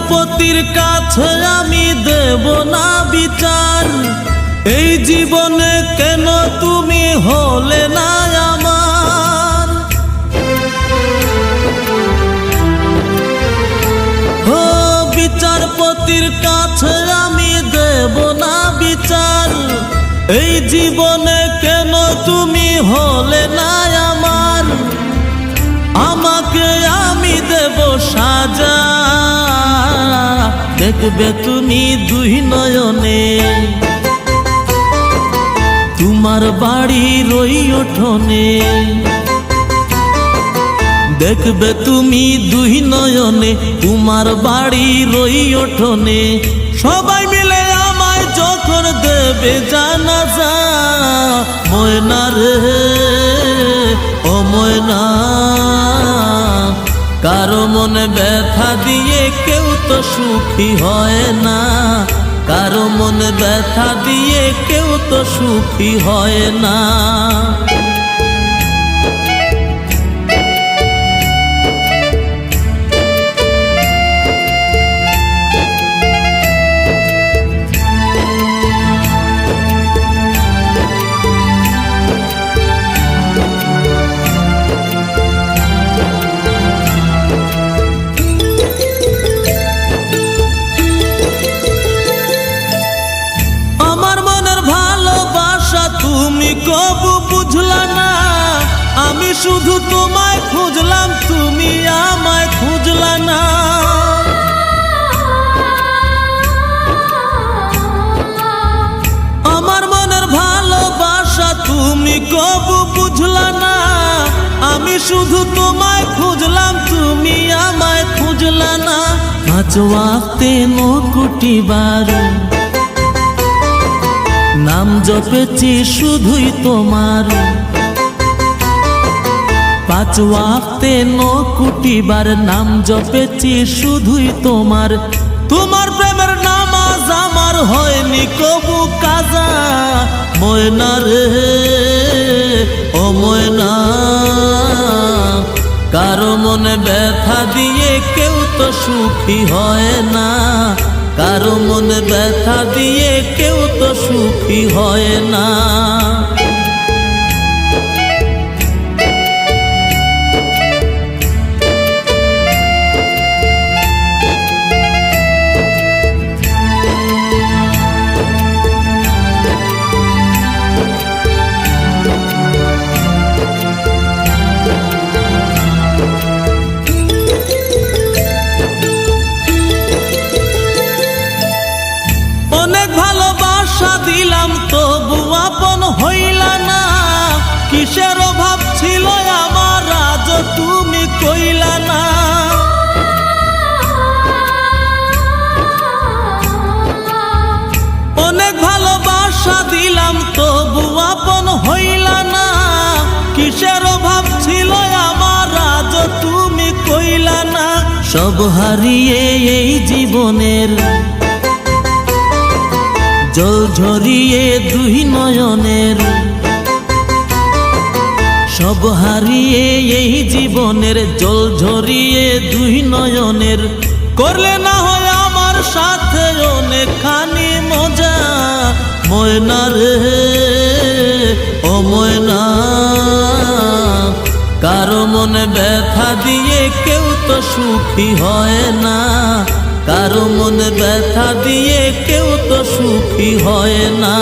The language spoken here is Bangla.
বিচারপতির কাছে আমি দেব না বিচার, এই জীবনে কেন তুমি হলে না আমার। ও বিচারপতির কাছে আমি দেব না বিচার, এই জীবনে কেন তুমি হলে না আমার। আমাকে আমি দেব সাজা, দেখবে তুমি দুই নয়নে, তোমার বাড়ির ওই উঠোনে। দেখবে তুমি দুই নয়নে, তোমার বাড়ির ওই উঠোনে। সবাই মিলে আমায় যখন দেবে জানাজা, ময়না রে ও ময়না, কারো মনে ব্যথা দিয়ে কেউ তো সুখী হয় না, কারো মনে ব্যথা দিয়ে কেউ তো সুখী হয় না। তুমি কবু বুঝলা না, আমি শুধু তোমায় খুঁজলাম, তুমি আমায় খুঁজলা না। আমার মনের ভালোবাসা তুমি কবু বুঝলা না, আমি শুধু তোমায় খুঁজলাম, তুমি আমায় খুঁজলা না। পাঁচ ওয়াক্তে 9 কোটি বার নাম জপেছি শুধুই তোমার, 5 ওয়াক্তে 9 কোটি বার নাম জপেছি শুধুই তোমার। তোমার প্রেমের নামাজ আমার হয়নি কবু কাজা, ময়না রে ও ময়না, কারো মনে ব্যথা দিয়ে কেউ তো সুখী হয় না, কারো মনে ব্যথা দিয়ে কেউ তো সুখী হয় না। অনেক ভালোবাসা দিলাম তবু আপন হইলা না, কিসের অভাব ছিল আমার আজ তুমি কইলা না। অনেক ভালোবাসা দিলাম তবু আপন হইলা না, কিসের অভাব ছিল আমার আজ তুমি কইলা না। সব হারিয়ে এই জীবনের জল ঝরিয়ে দুই নয়নের, সব হারিয়ে এই জীবনের জল ঝরিয়ে দুই নয়নের। করলে না হয় আমার সাথে অনেকখানি মজা, ময়না রে ও ময়না, কারো মনে ব্যথা দিয়ে কেউ তো সুখী হয় না, কারো মনে ব্যথা দিয়ে কেউ তো সুখী হয় না।